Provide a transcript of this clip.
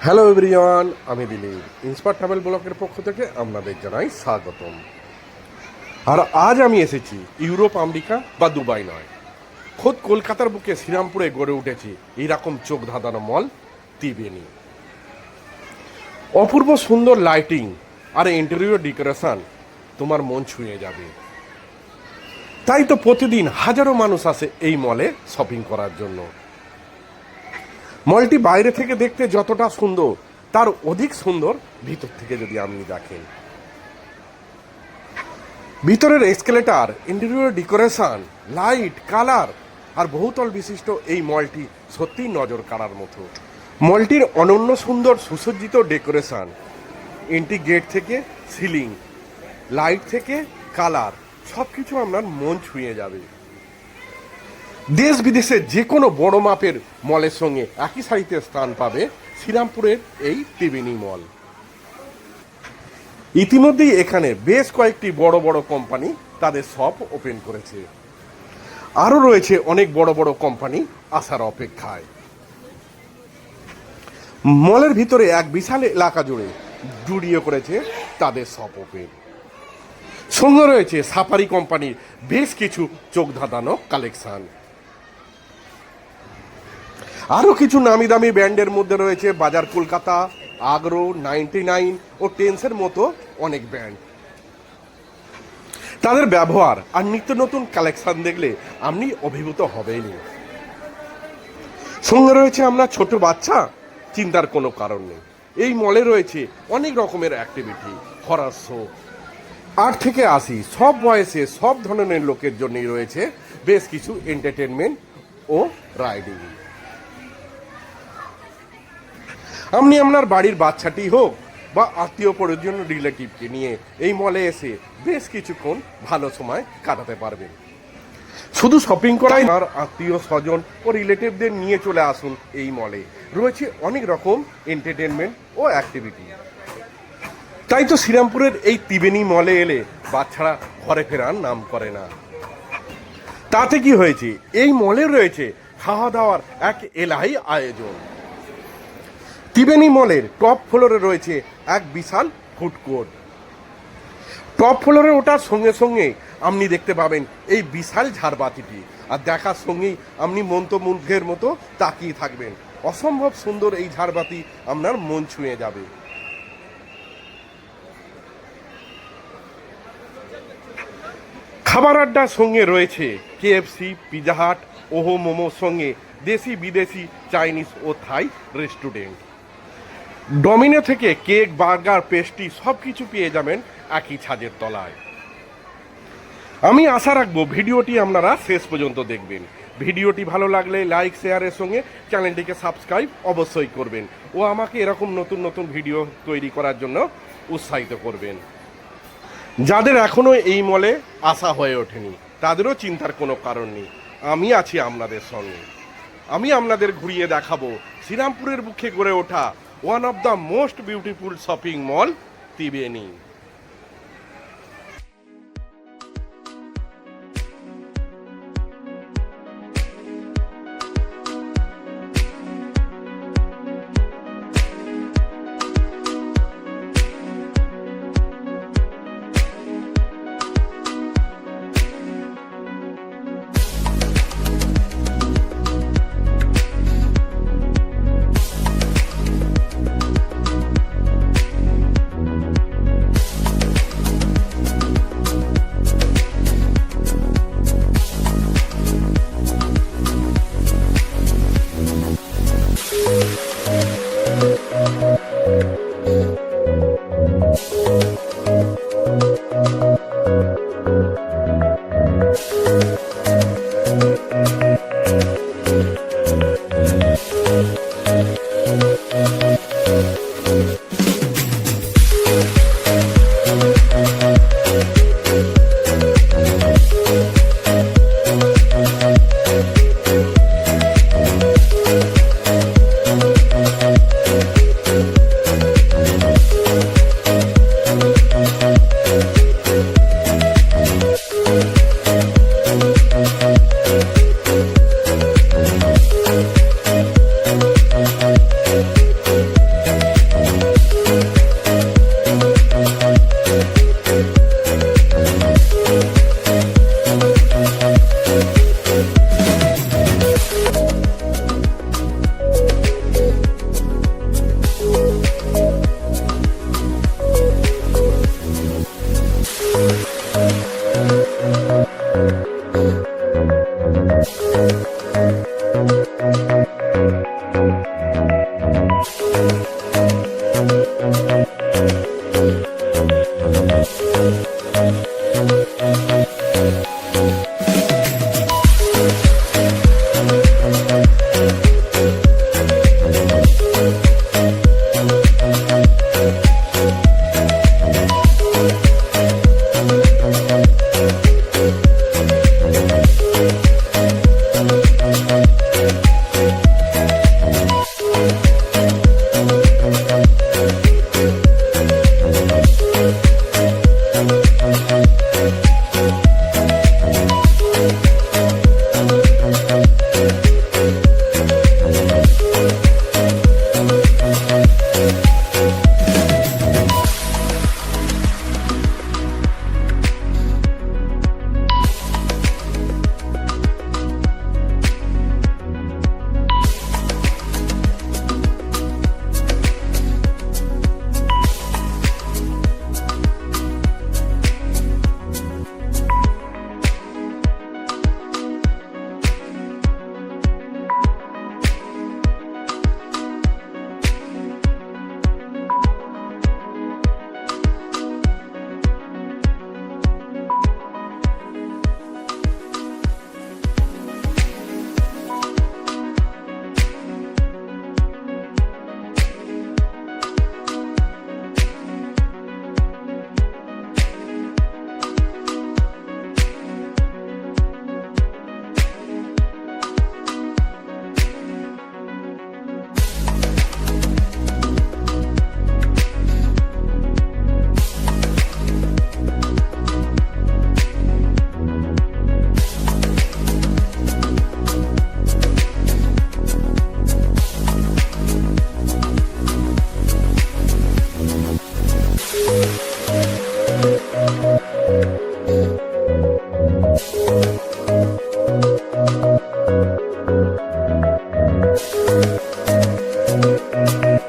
Hello everyone, আমি Dilip inspire travel ব্লকের পক্ষ থেকে আপনাদের জানাই স্বাগতম। আর আজ আমি এসেছি ইউরোপ, আমেরিকা বা দুবাই নয়, খোদ কলকাতার বুকে শ্রীরামপুরে গড়ে উঠেছে এইরকম চোখ ধাঁধানো মল ত্রিবেণী। অপূর্ব সুন্দর লাইটিং আর ইন্টেরিয়র ডেকোরেশন তোমার মন ছুঁয়ে যাবে। তাই তো প্রতিদিন হাজারো মানুষ আসে এই মলে শপিং করার জন্য। মলটি বাইরে থেকে দেখতে যতটা সুন্দর, তার অধিক সুন্দর ভিতর থেকে যদি আপনি দেখেন। ভিতরের escalator, interior decoration, light, colour আর বহুতল বিশিষ্ট এই মলটি সত্যিই নজর কাড়ার মতো। মলটির অনন্য সুন্দর সুসজ্জিত ডেকোরেশন, এন্ট্রি গেট থেকে সিলিং, লাইট থেকে কালার, সব কিছু আপনার মন ছুঁয়ে যাবে। দেশ বিদেশের যে কোনো বড় মাপের মলের সঙ্গে একই সারিতে স্থান পাবে শ্রীরামপুরের এই ত্রিবেণী মল। ইতিমধ্যেই এখানে বেশ কয়েকটি বড় বড় কোম্পানি তাদের শপ ওপেন করেছে। আরও রয়েছে অনেক বড় বড় কোম্পানি আসার অপেক্ষায়। মলের ভিতরে এক বিশাল এলাকা জুড়ে জুড়িয়ে করেছে তাদের শপ ওপেন। সঙ্গে রয়েছে সাফারি কোম্পানির বেশ কিছু চোখ ধাঁধানো কালেকশন। আরও কিছু নামি দামি ব্র্যান্ডের মধ্যে রয়েছে বাজার কলকাতা, আগ্রো, 99 ও টেন্সের মতো অনেক ব্র্যান্ড। তাদের ব্যবহার আর নিত্য নতুন কালেকশন দেখলে আপনি অভিভূত হবেনই। সঙ্গে রয়েছে আপনার ছোট বাচ্চা, চিন্তার কোনো কারণ নেই। এই মলে রয়েছে অনেক রকমের অ্যাক্টিভিটি, হরার শো। 8 থেকে 80 সব বয়সে সব ধরনের লোকের জন্যই রয়েছে বেশ কিছু এন্টারটেনমেন্ট ও রাইডিং। আপনি আপনার বাড়ির বাচ্চাটি হোক বা আত্মীয় পরিজন রিলেটিভকে নিয়ে এই মলে এসে বেশ কিছুক্ষণ ভালো সময় কাটাতে পারবেন। শুধু শপিং করাই আর আত্মীয় স্বজন ও রিলেটিভদের নিয়ে চলে আসুন এই মলে। রয়েছে অনেক রকম এন্টারটেনমেন্ট ও অ্যাক্টিভিটি। তাই তো শ্রীরামপুরের এই ত্রিবেণী মলে এলে বাচ্চারা ঘরে ফেরার নাম করে না। তাতে কি হয়েছে, এই মলে রয়েছে খাওয়া দাওয়ার এক এলাহি আয়োজন। ত্রিবেণী মলের টপ ফ্লোরে রয়েছে এক বিশাল ফুড কোর্ট। টপ ফ্লোরে ওঠার সঙ্গে সঙ্গে আপনি দেখতে পাবেন এই বিশাল ঝাড়বাতিটি, আর দেখার সঙ্গেই আপনি মন্ত্রমুগ্ধের মতো তাকিয়ে থাকবেন। অসম্ভব সুন্দর এই ঝাড়বাতি আপনার মন ছুঁয়ে যাবে। খাবার আড্ডার সঙ্গে রয়েছে কেএফসি, পিৎজা হাট, ওহো মোমোর সঙ্গে দেশি বিদেশি চাইনিজ ও থাই রেস্টুরেন্ট। ডমিনো থেকে কেক, বার্গার, পেস্ট্রি সব কিছু পেয়ে যাবেন একই ছাদের তলায়। আমি আশা রাখবো ভিডিওটি আপনারা শেষ পর্যন্ত দেখবেন। ভিডিওটি ভালো লাগলে লাইক, শেয়ারের সঙ্গে চ্যানেলটিকে সাবস্ক্রাইব অবশ্যই করবেন ও আমাকে এরকম নতুন নতুন ভিডিও তৈরি করার জন্য উৎসাহিত করবেন। যাদের এখনও এই মলে আসা হয়ে ওঠেনি তাদেরও চিন্তার কোনো কারণ নেই, আমি আছি আপনাদের সঙ্গে। আমি আপনাদের ঘুরিয়ে দেখাবো শ্রীরামপুরের বুকে গড়ে ওঠা one of the most beautiful shopping mall Triveni. করুন।